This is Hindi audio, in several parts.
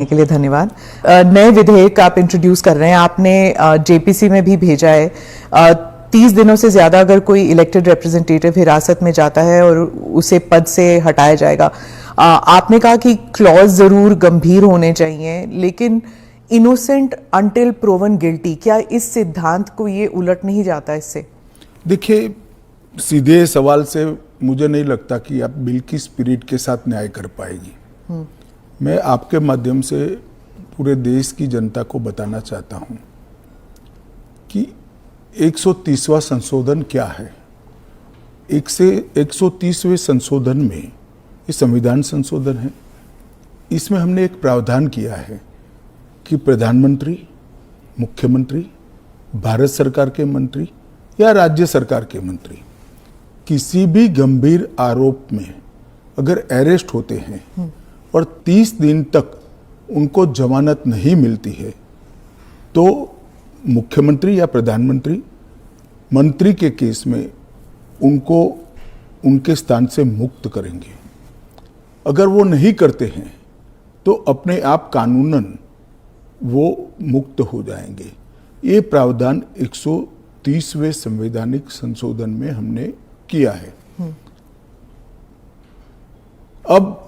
के लिए धन्यवाद। नए विधेयक आप इंट्रोड्यूस कर रहे हैं, आपने जेपीसी में भी भेजा है। 30 दिनों से ज्यादा अगर कोई इलेक्टेड रिप्रेजेंटेटिव हिरासत में जाता है और उसे पद से हटाया जाएगा। आपने कहा कि क्लॉज जरूर गंभीर होने चाहिए, लेकिन इनोसेंट अंटिल प्रूवन गिल्टी, क्या इस सिद्धांत को ये उलट नहीं जाता इससे? देखिए, सीधे सवाल से मुझे नहीं लगता कि आप बिल की स्पिरिट के साथ न्याय कर पाएगी। मैं आपके माध्यम से पूरे देश की जनता को बताना चाहता हूं कि 130वां संशोधन क्या है। 130वें संशोधन में ये संविधान संशोधन है। इसमें हमने एक प्रावधान किया है कि प्रधानमंत्री, मुख्यमंत्री, भारत सरकार के मंत्री या राज्य सरकार के मंत्री किसी भी गंभीर आरोप में अगर अरेस्ट होते हैं और 30 दिन तक उनको जमानत नहीं मिलती है तो मुख्यमंत्री या प्रधानमंत्री मंत्री के केस में उनको उनके स्थान से मुक्त करेंगे। अगर वो नहीं करते हैं तो अपने आप कानूनन वो मुक्त हो जाएंगे। ये प्रावधान 130वें संवैधानिक संशोधन में हमने किया है। अब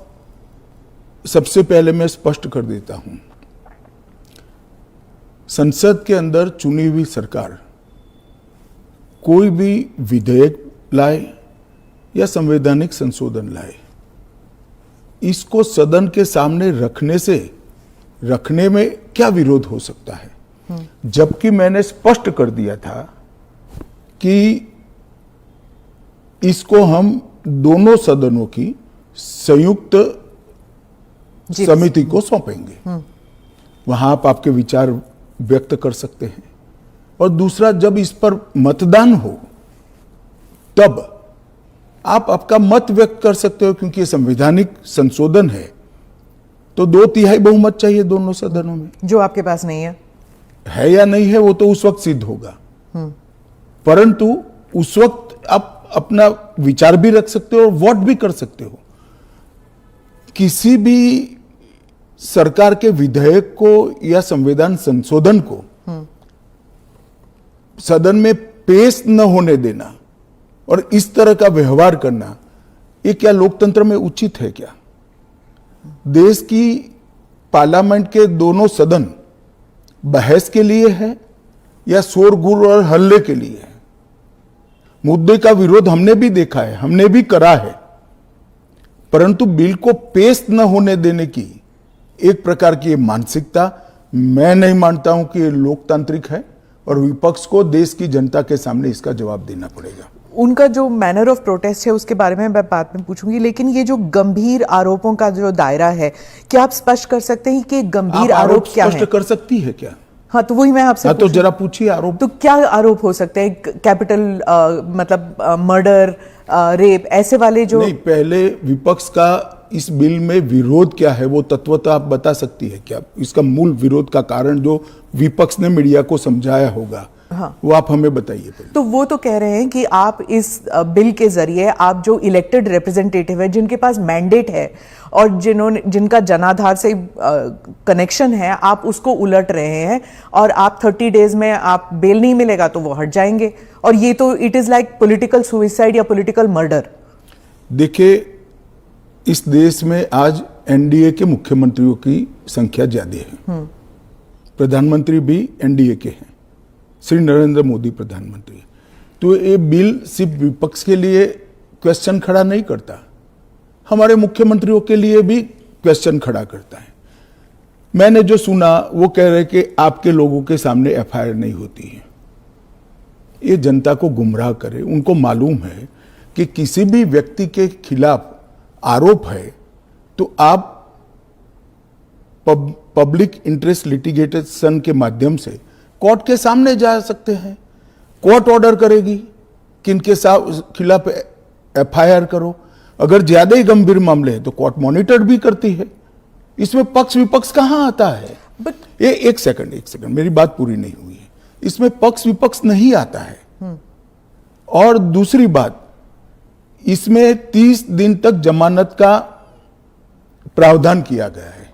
सबसे पहले मैं स्पष्ट कर देता हूं, संसद के अंदर चुनी हुई सरकार कोई भी विधेयक लाए या संवैधानिक संशोधन लाए, इसको सदन के सामने रखने में क्या विरोध हो सकता है। जबकि मैंने स्पष्ट कर दिया था कि इसको हम दोनों सदनों की संयुक्त समिति को सौंपेंगे। वहां आप आपके विचार व्यक्त कर सकते हैं। और दूसरा, जब इस पर मतदान हो तब आप आपका मत व्यक्त कर सकते हो, क्योंकि ये संवैधानिक संशोधन है तो 2/3 बहुमत चाहिए दोनों सदनों में, जो आपके पास नहीं है या नहीं है वो तो उस वक्त सिद्ध होगा। परंतु उस वक्त आप अपना विचार भी रख सकते हो और वोट भी कर सकते हो। किसी भी सरकार के विधेयक को या संविधान संशोधन को सदन में पेश न होने देना और इस तरह का व्यवहार करना, ये क्या लोकतंत्र में उचित है? क्या देश की पार्लियामेंट के दोनों सदन बहस के लिए है या शोरगुल और हल्ले के लिए है? मुद्दे का विरोध हमने भी देखा है, हमने भी करा है, परंतु बिल को पेश न होने देने की एक प्रकार की मानसिकता मैं नहीं मानता हूं कि ये लोकतांत्रिक है और विपक्ष को देश की जनता के सामने इसका जवाब देना पड़ेगा। उनका जो मैनर ऑफ प्रोटेस्ट है उसके बारे में मैं बाद में पूछूंगी, लेकिन ये जो गंभीर आरोपों का जो दायरा है, क्या आप स्पष्ट कर सकते हैं कि गंभीर आरोप क्या है? स्पष्ट कर सकती है क्या? हाँ, तो वही मैं आपसे तो जरा पूछिए आरोप। तो क्या आरोप हो सकते हैं? कैपिटल मतलब मर्डर, रेप, ऐसे वाले जो नहीं, पहले विपक्ष का इस बिल में विरोध क्या है वो तत्वतः आप बता सकती है क्या? इसका मूल विरोध का कारण जो विपक्ष ने मीडिया को समझाया होगा, हाँ, वो आप हमें बताइए। तो वो तो कह रहे हैं कि आप इस बिल के जरिए आप जो इलेक्टेड रिप्रेजेंटेटिव है, जिनके पास मैंडेट है और जिनका जनाधार से कनेक्शन है, आप उसको उलट रहे हैं और आप 30 डेज में आप बेल नहीं मिलेगा तो वो हट जाएंगे। और ये तो it is like political suicide या पॉलिटिकल मर्डर। देखिए, इस देश में आज एनडीए के मुख्यमंत्रियों की संख्या ज्यादा है। प्रधानमंत्री भी एनडीए के हैं, श्री नरेंद्र मोदी प्रधानमंत्री। तो ये बिल सिर्फ विपक्ष के लिए क्वेश्चन खड़ा नहीं करता, हमारे मुख्यमंत्रियों के लिए भी क्वेश्चन खड़ा करता है। मैंने जो सुना वो कह रहे कि आपके लोगों के सामने एफआईआर नहीं होती है। ये जनता को गुमराह करे। उनको मालूम है कि किसी भी व्यक्ति के खिलाफ आरोप है तो आप पब्लिक इंटरेस्ट लिटिगेशन के माध्यम से कोर्ट के सामने जा सकते हैं। कोर्ट ऑर्डर करेगी कि इनके खिलाफ एफआईआर करो। अगर ज्यादा ही गंभीर मामले हैं तो कोर्ट मॉनिटर भी करती है। इसमें पक्ष विपक्ष कहां आता है? ये एक सेकंड, मेरी बात पूरी नहीं हुई है। इसमें पक्ष विपक्ष नहीं आता है। और दूसरी बात, इसमें 30 दिन तक जमानत का प्रावधान किया गया है।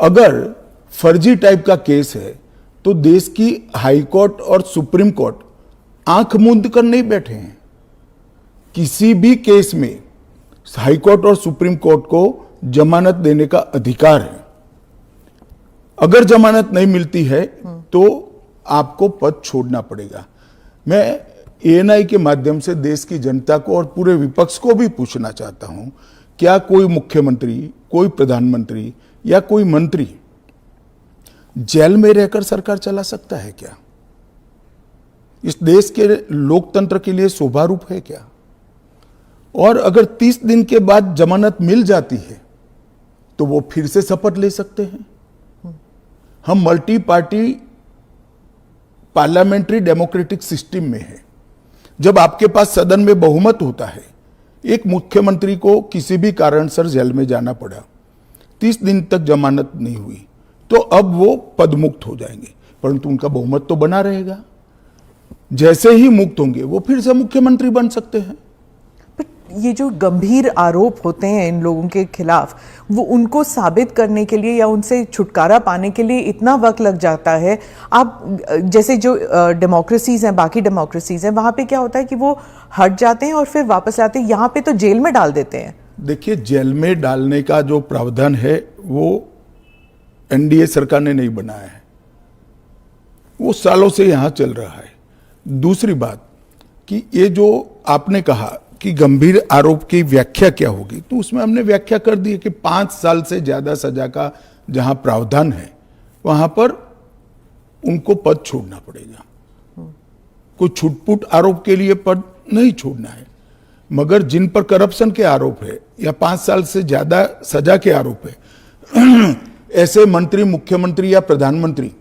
अगर फर्जी टाइप का केस है तो देश की हाई कोर्ट और सुप्रीम कोर्ट आंख मूंद कर नहीं बैठे हैं। किसी भी केस में हाई कोर्ट और सुप्रीम कोर्ट को जमानत देने का अधिकार है। अगर जमानत नहीं मिलती है तो आपको पद छोड़ना पड़ेगा। मैं एएनआई के माध्यम से देश की जनता को और पूरे विपक्ष को भी पूछना चाहता हूं, क्या कोई मुख्यमंत्री, कोई प्रधानमंत्री या कोई मंत्री जेल में रहकर सरकार चला सकता है क्या? इस देश के लोकतंत्र के लिए शोभा रूप है क्या? और अगर 30 दिन के बाद जमानत मिल जाती है तो वो फिर से शपथ ले सकते हैं। हम multi party parliamentary democratic system में है। जब आपके पास सदन में बहुमत होता है, एक मुख्यमंत्री को किसी भी कारणसर जेल में जाना पड़ा, 30 दिन तक जमानत नहीं हुई, तो अब वो पदमुक्त हो जाएंगे, परंतु उनका बहुमत तो बना रहेगा। जैसे ही मुक्त होंगे वो फिर से मुख्यमंत्री बन सकते हैं। ये जो गंभीर आरोप होते हैं इन लोगों के खिलाफ, वो उनको साबित करने के लिए या उनसे छुटकारा पाने के लिए इतना वक्त लग जाता है। आप जैसे जो डेमोक्रेसीज हैं, बाकी डेमोक्रेसीज हैं, वहां पे क्या होता है कि वो हट जाते हैं और फिर वापस आते हैं। यहाँ पे तो जेल में डाल देते हैं। देखिए, जेल में डालने का जो प्रावधान है वो एनडीए सरकार ने नहीं बनाया है, वो सालों से यहां चल रहा है। दूसरी बात कि ये जो आपने कहा कि गंभीर आरोप की व्याख्या क्या होगी, तो उसमें हमने व्याख्या कर दी है कि 5 साल से ज्यादा सजा का जहां प्रावधान है वहां पर उनको पद छोड़ना पड़ेगा। कोई छुटपुट आरोप के लिए पद नहीं छोड़ना है, मगर जिन पर करप्शन के आरोप है या 5 साल से ज्यादा सजा के आरोप है, ऐसे मंत्री, मुख्यमंत्री या प्रधानमंत्री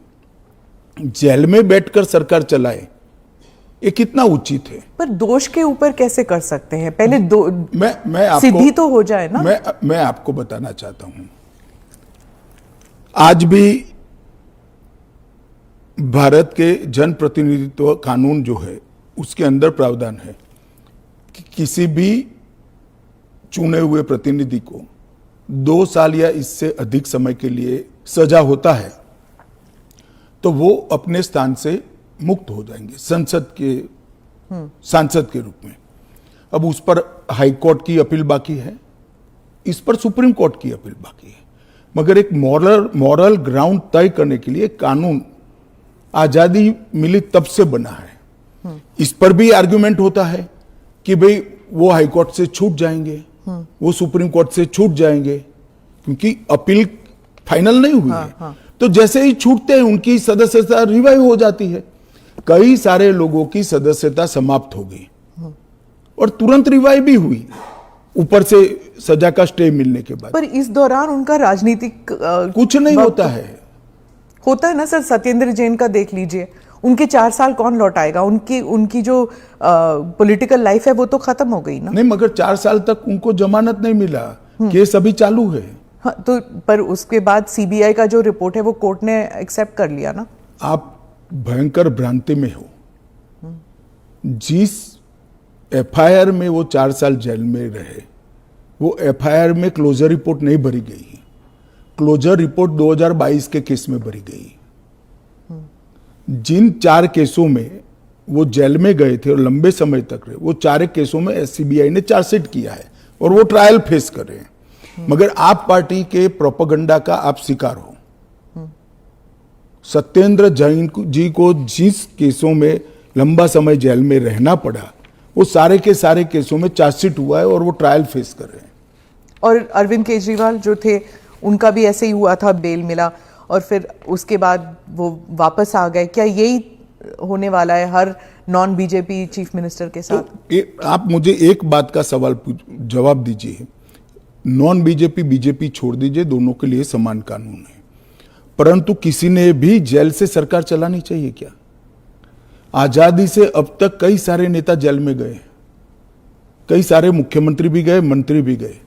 जेल में बैठकर सरकार चलाए, ये कितना उचित है? पर दोष के ऊपर कैसे कर सकते हैं? पहले मैं आपको सिद्धि तो हो जाए ना। मैं आपको बताना चाहता हूं, आज भी भारत के जन प्रतिनिधित्व कानून जो है उसके अंदर प्रावधान है कि किसी भी चुने हुए प्रतिनिधि को 2 साल या इससे अधिक समय के लिए सजा होता है तो वो अपने स्थान से मुक्त हो जाएंगे सांसद के रूप में। अब उस पर हाई कोर्ट की अपील बाकी है, इस पर सुप्रीम कोर्ट की अपील बाकी है, मगर एक मॉरल ग्राउंड तय करने के लिए कानून आजादी मिली तब से बना है। इस पर भी आर्गुमेंट होता है कि भाई वो हाई कोर्ट से छूट जाएंगे, वो सुप्रीम कोर्ट से छूट जाएंगे, क्योंकि अपील फाइनल नहीं हुई है। तो जैसे ही छूटते हैं उनकी सदस्यता रिवाइव हो जाती है। कई सारे लोगों की सदस्यता समाप्त हो गई और तुरंत रिवाइव भी हुई, ऊपर से सजा का स्टे मिलने के बाद। पर इस दौरान उनका राजनीतिक कुछ नहीं होता है ना सर। सत्येंद्र जैन का देख लीजिए, उनके 4 साल कौन लौटाएगा? उनकी जो पॉलिटिकल लाइफ है वो तो खत्म हो गई ना। नहीं, मगर 4 साल तक उनको जमानत नहीं मिला, केस अभी चालू है। हाँ, तो पर उसके बाद सीबीआई का जो रिपोर्ट है वो कोर्ट ने एक्सेप्ट कर लिया ना। आप भयंकर भ्रांति में हो। जिस एफआईआर में वो 4 साल जेल में रहे, वो एफआईआर में क्लोजर रिपोर्ट नहीं भरी गई। क्लोजर रिपोर्ट 2022 के केस में भरी गई। जिन 4 केसों में वो जेल में गए थे और लंबे समय तक रहे, वो 4 केसों में सीबीआई ने चार्जशीट किया है और वो ट्रायल फेस कर रहे हैं। मगर आप पार्टी के प्रोपेगेंडा का आप शिकार हो। सत्येंद्र जैन जी को जिस केसों में लंबा समय जेल में रहना पड़ा, वो सारे के सारे केसों में चार्जशीट हुआ है और वो ट्रायल फेस कर रहे हैं। और अरविंद केजरीवाल जो थे, उनका भी ऐसे ही हुआ था, बेल मिला और फिर उसके बाद वो वापस आ गए। क्या यही होने वाला है हर नॉन बीजेपी चीफ मिनिस्टर के साथ? तो आप मुझे एक बात का जवाब दीजिए। नॉन बीजेपी बीजेपी छोड़ दीजिए, दोनों के लिए समान कानून है, परंतु किसी ने भी जेल से सरकार चलानी चाहिए क्या? आजादी से अब तक कई सारे नेता जेल में गए, कई सारे मुख्यमंत्री भी गए, मंत्री भी गए,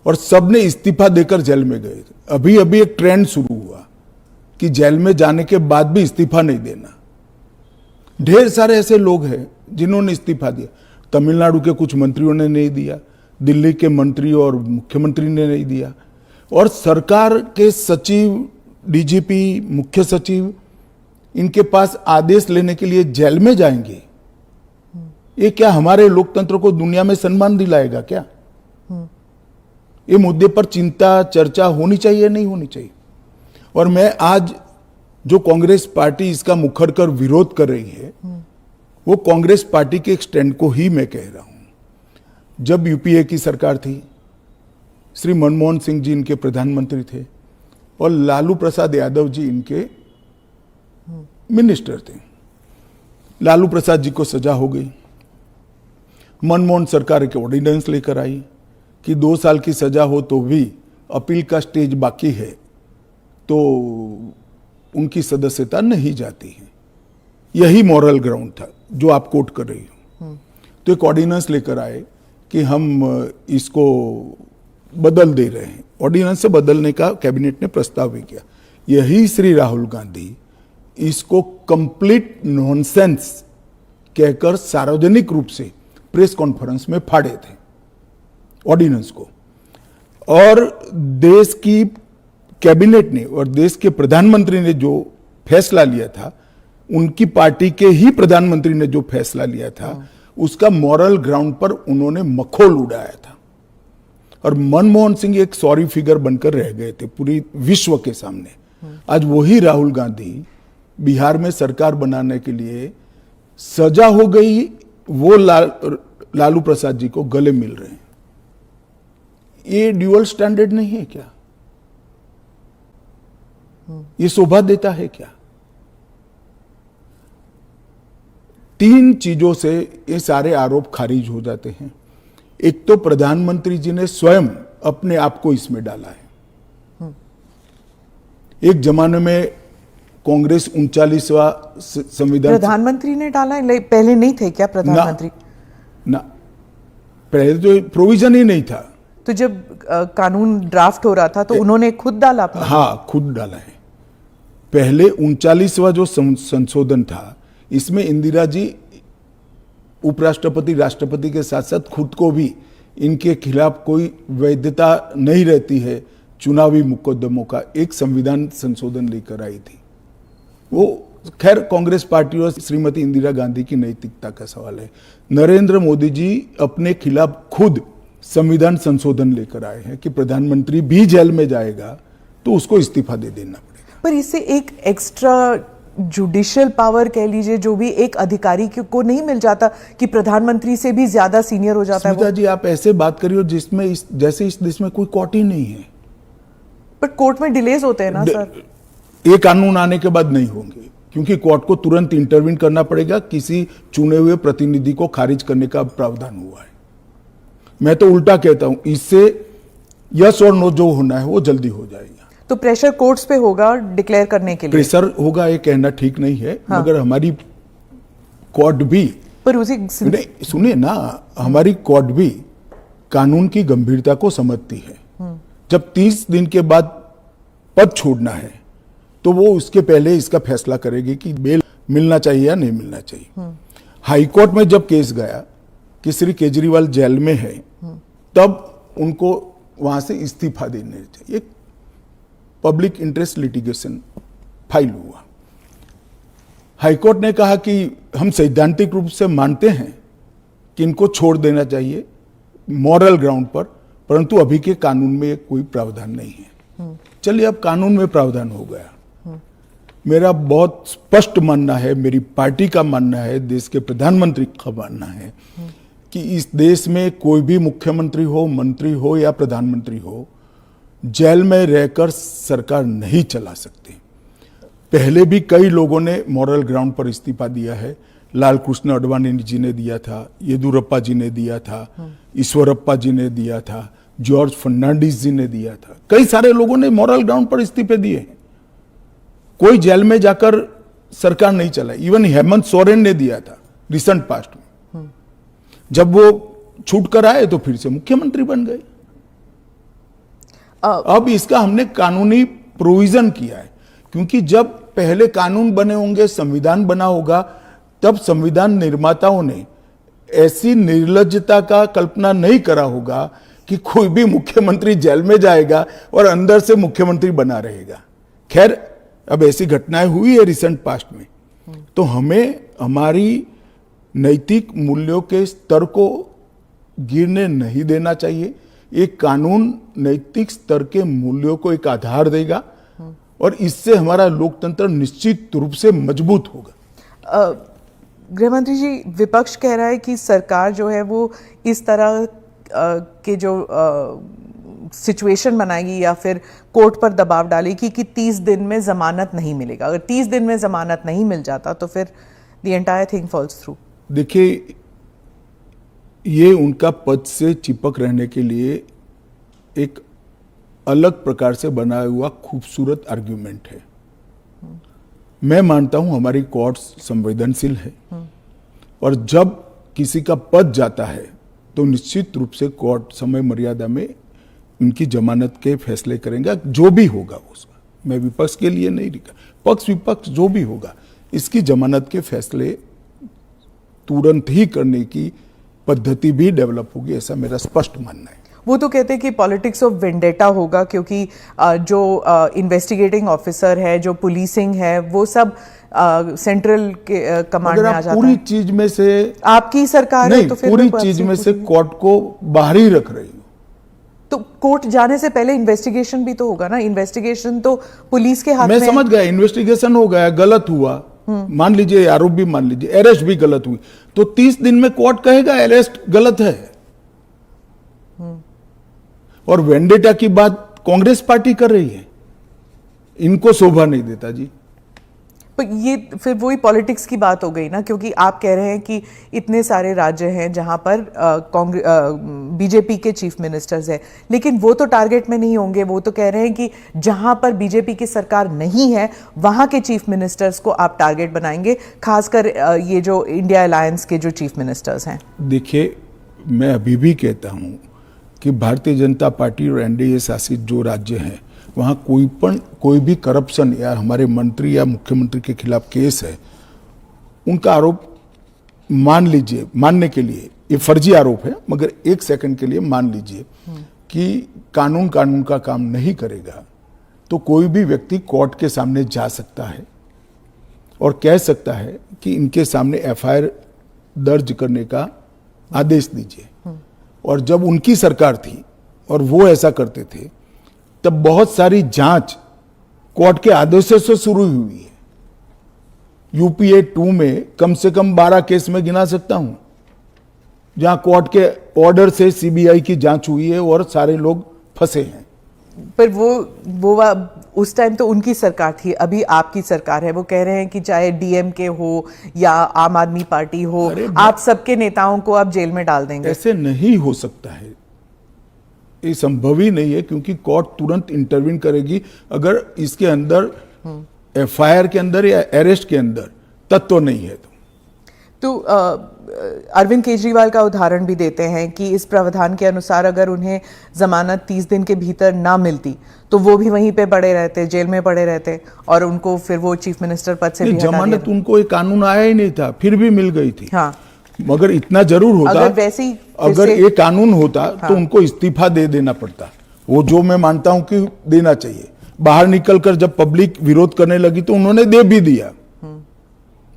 और सबने इस्तीफा देकर जेल में गए। अभी अभी एक ट्रेंड शुरू हुआ कि जेल में जाने के बाद भी इस्तीफा नहीं देना। ढेर सारे ऐसे लोग हैं जिन्होंने इस्तीफा दिया। तमिलनाडु के कुछ मंत्रियों ने नहीं दिया, दिल्ली के मंत्री और मुख्यमंत्री ने नहीं दिया, और सरकार के सचिव, डीजीपी, मुख्य सचिव इनके पास आदेश लेने के लिए जेल में जाएंगे, ये क्या हमारे लोकतंत्र को दुनिया में सम्मान दिलाएगा क्या? ये मुद्दे पर चिंता, चर्चा होनी चाहिए, नहीं होनी चाहिए। और मैं आज जो कांग्रेस पार्टी इसका मुखर कर विरोध कर रही है, वो कांग्रेस पार्टी के एक स्टैंड को ही मैं कह रहा हूं। जब यूपीए की सरकार थी, श्री मनमोहन सिंह जी इनके प्रधानमंत्री थे और लालू प्रसाद यादव जी इनके मिनिस्टर थे। लालू प्रसाद जी को सजा हो गई। मनमोहन सरकार एक ऑर्डिनेंस लेकर आई कि 2 साल की सजा हो तो भी अपील का स्टेज बाकी है तो उनकी सदस्यता नहीं जाती है। यही मॉरल ग्राउंड था जो आप कोट कर रही हो। तो एक ऑर्डिनेंस लेकर आए कि हम इसको बदल दे रहे हैं। ऑर्डिनेंस से बदलने का कैबिनेट ने प्रस्ताव भी किया। यही श्री राहुल गांधी इसको कंप्लीट नॉनसेंस कहकर सार्वजनिक रूप से प्रेस कॉन्फ्रेंस में फाड़े थे ऑर्डिनेंस को। और देश की कैबिनेट ने और देश के प्रधानमंत्री ने जो फैसला लिया था, उनकी पार्टी के ही प्रधानमंत्री ने जो फैसला लिया था, उसका मॉरल ग्राउंड पर उन्होंने मखौल उड़ाया था। और मनमोहन सिंह एक सॉरी फिगर बनकर रह गए थे पूरी विश्व के सामने। आज वही राहुल गांधी बिहार में सरकार बनाने के लिए सजा हो गई, वो लालू प्रसाद जी को गले मिल रहे हैं। ये ड्यूअल स्टैंडर्ड नहीं है क्या? ये शोभा देता है क्या? 3 चीजों से ये सारे आरोप खारिज हो जाते हैं। एक तो प्रधानमंत्री जी ने स्वयं अपने आप को इसमें डाला है। एक जमाने में कांग्रेस 39वां संविधान, प्रधानमंत्री ने डाला है, पहले नहीं थे क्या प्रधानमंत्री? ना, पहले तो प्रोविजन ही नहीं था। तो जब कानून ड्राफ्ट हो रहा था तो उन्होंने खुद डाला अपना? हाँ, खुद डाला है। पहले 39वां जो संशोधन था, इसमें इंदिरा जी उपराष्ट्रपति, राष्ट्रपति के साथ साथ खुद को भी इनके खिलाफ कोई वैधता नहीं रहती है चुनावी मुकदमों का, एक संविधान संशोधन लेकर आई थी। वो खैर कांग्रेस पार्टी और श्रीमती इंदिरा गांधी की नैतिकता का सवाल है। नरेंद्र मोदी जी अपने खिलाफ खुद संविधान संशोधन लेकर आए हैं कि प्रधानमंत्री भी जेल में जाएगा तो उसको इस्तीफा दे देना पड़ेगा। पर इससे एक एक्स्ट्रा जुडिशियल पावर कह लीजिए, जो भी एक अधिकारी को नहीं मिल जाता कि प्रधानमंत्री से भी ज्यादा सीनियर हो जाता है वो? जी, आप ऐसे बात करिए जिसमें जैसे इस देश में कोई कोर्ट ही नहीं है। पर कोर्ट में डिलेज होते हैं ना सर? ये कानून आने के बाद नहीं होंगे, क्योंकि कोर्ट को तुरंत इंटरवीन करना पड़ेगा। किसी चुने हुए प्रतिनिधि को खारिज करने का प्रावधान हुआ है। मैं तो उल्टा कहता हूं, इससे यस और नो जो होना है वो जल्दी हो जाएगा। तो प्रेशर कोर्ट्स पे होगा डिक्लेयर करने के लिए? प्रेशर होगा ये कहना ठीक नहीं है। हाँ। मगर हमारी कोर्ट भी, पर उसी सुनिए ना, हमारी कोर्ट भी कानून की गंभीरता को समझती है। जब 30 दिन के बाद पद छोड़ना है तो वो उसके पहले इसका फैसला करेगी कि बेल मिलना चाहिए या नहीं मिलना चाहिए। हाईकोर्ट में जब केस गया कि श्री केजरीवाल जेल में है, तब उनको वहां से इस्तीफा देने चाहिए। पब्लिक इंटरेस्ट लिटिगेशन फाइल हुआ। हाईकोर्ट ने कहा कि हम सैद्धांतिक रूप से मानते हैं कि इनको छोड़ देना चाहिए मॉरल ग्राउंड पर, परंतु अभी के कानून में कोई प्रावधान नहीं है। चलिए, अब कानून में प्रावधान हो गया। मेरा बहुत स्पष्ट मानना है, मेरी पार्टी का मानना है, देश के प्रधानमंत्री का मानना है कि इस देश में कोई भी मुख्यमंत्री हो, मंत्री हो या प्रधानमंत्री हो, जेल में रहकर सरकार नहीं चला सकते। पहले भी कई लोगों ने मॉरल ग्राउंड पर इस्तीफा दिया है। लाल कृष्ण अडवाणी जी ने दिया था, येदुरप्पा जी ने दिया था, ईश्वरप्पा जी ने दिया था, जॉर्ज फर्नांडिस जी ने दिया था। कई सारे लोगों ने मॉरल ग्राउंड पर इस्तीफे दिए हैं। कोई जेल में जाकर सरकार नहीं चलाई। इवन हेमंत सोरेन ने दिया था रिसेंट पास्ट में। जब वो छूट कर आए तो फिर से मुख्यमंत्री बन गए। अब इसका हमने कानूनी प्रोविजन किया है, क्योंकि जब पहले कानून बने होंगे, संविधान बना होगा, तब संविधान निर्माताओं ने ऐसी निर्लज्जता का कल्पना नहीं करा होगा कि कोई भी मुख्यमंत्री जेल में जाएगा और अंदर से मुख्यमंत्री बना रहेगा। खैर, अब ऐसी घटनाएं हुई है रिसेंट पास्ट में, तो हमें हमारी नैतिक मूल्यों के स्तर को गिरने नहीं देना चाहिए। एक कानून नैतिक स्तर के मूल्यों को एक आधार देगा और इससे हमारा लोकतंत्र निश्चित रूप से मजबूत होगा। गृहमंत्री जी, विपक्ष कह रहा है कि सरकार जो है वो इस तरह के जो सिचुएशन बनाएगी या फिर कोर्ट पर दबाव डालेगी कि 30 दिन में जमानत नहीं मिलेगा। अगर 30 दिन में जमानत नहीं मिल जाता तो फिर the entire thing falls through. देखिए, ये उनका पद से चिपक रहने के लिए एक अलग प्रकार से बनाया हुआ खूबसूरत आर्ग्यूमेंट है। मैं मानता हूं हमारी कोर्ट्स संवेदनशील है और जब किसी का पद जाता है तो निश्चित रूप से कोर्ट समय मर्यादा में उनकी जमानत के फैसले करेंगे, जो भी होगा उसका। मैं विपक्ष के लिए नहीं लिखा, पक्ष विपक्ष जो भी होगा, इसकी जमानत के फैसले तुरंत ही करने की पद्धति भी डेवलप होगी, ऐसा मेरा स्पष्ट मानना है। वो तो कहते हैं कि पॉलिटिक्स ऑफ वेंडेटा होगा, क्योंकि जो इन्वेस्टिगेटिंग ऑफिसर है, जो पुलिसिंग है, वो सब सेंट्रल के कमांड में आ जाता है। पूरी चीज में से आपकी सरकार नहीं, है तो फिर पूरी चीज में से कोर्ट को बाहर ही रख रही हूँ। तो कोर्ट जाने से पहले इन्वेस्टिगेशन भी तो होगा ना। इन्वेस्टिगेशन तो पुलिस के हाथ में मैं समझ गया, इन्वेस्टिगेशन हो गया, गलत हुआ, मान लीजिए आरोप भी मान लीजिए, अरेस्ट भी गलत हुई, तो 30 दिन में कोर्ट कहेगा अरेस्ट गलत है। और वेंडेटा की बात कांग्रेस पार्टी कर रही है, इनको शोभा नहीं देता जी। पर ये फिर वही पॉलिटिक्स की बात हो गई ना, क्योंकि आप कह रहे हैं कि इतने सारे राज्य हैं जहां पर बीजेपी के चीफ मिनिस्टर्स हैं, लेकिन वो तो टारगेट में नहीं होंगे। वो तो कह रहे हैं कि जहां पर बीजेपी की सरकार नहीं है वहां के चीफ मिनिस्टर्स को आप टारगेट बनाएंगे, खासकर ये जो इंडिया अलायंस के जो चीफ मिनिस्टर्स हैं। देखिए, मैं अभी भी कहता हूं कि भारतीय जनता पार्टी और एनडीए शासित जो राज्य हैं वहाँ कोई भी करप्शन या हमारे मंत्री या मुख्यमंत्री के खिलाफ केस है, उनका आरोप मान लीजिए, मानने के लिए ये फर्जी आरोप है, मगर एक सेकंड के लिए मान लीजिए कि कानून का काम नहीं करेगा, तो कोई भी व्यक्ति कोर्ट के सामने जा सकता है और कह सकता है कि इनके सामने एफआईआर दर्ज करने का आदेश दीजिए। और जब उनकी सरकार थी और वो ऐसा करते थे, तब बहुत सारी जांच कोर्ट के आदेशों से शुरू हुई है। यूपीए 2 में कम से कम 12 केस में गिना सकता हूं जहां कोर्ट के ऑर्डर से सीबीआई की जांच हुई है और सारे लोग फंसे हैं। पर वो उस टाइम तो उनकी सरकार थी, अभी आपकी सरकार है। वो कह रहे हैं कि चाहे डीएमके हो या आम आदमी पार्टी हो, आप सबके नेताओं को आप जेल में डाल देंगे। ऐसे नहीं हो सकता है, ये संभव ही नहीं है, क्योंकि कोर्ट तुरंत इंटरवीन करेगी अगर इसके अंदर एफआईआर के अंदर या अरेस्ट के अंदर तत्व नहीं है तो अरविंद केजरीवाल का उदाहरण भी देते हैं कि इस प्रावधान के अनुसार अगर उन्हें जमानत 30 दिन के भीतर ना मिलती तो वो भी वहीं पे पड़े रहते, जेल में पड़े रहते, और उनको फिर वो चीफ मिनिस्टर पद से भी हटा जमानत दिया। उनको एक कानून आया ही नहीं था, फिर भी मिल गई थी। हाँ, मगर इतना जरूर होता, अगर वैसे ही अगर ये कानून होता तो उनको इस्तीफा दे देना पड़ता, वो जो मैं मानता हूं कि देना चाहिए। बाहर निकलकर जब पब्लिक विरोध करने लगी तो उन्होंने दे भी दिया,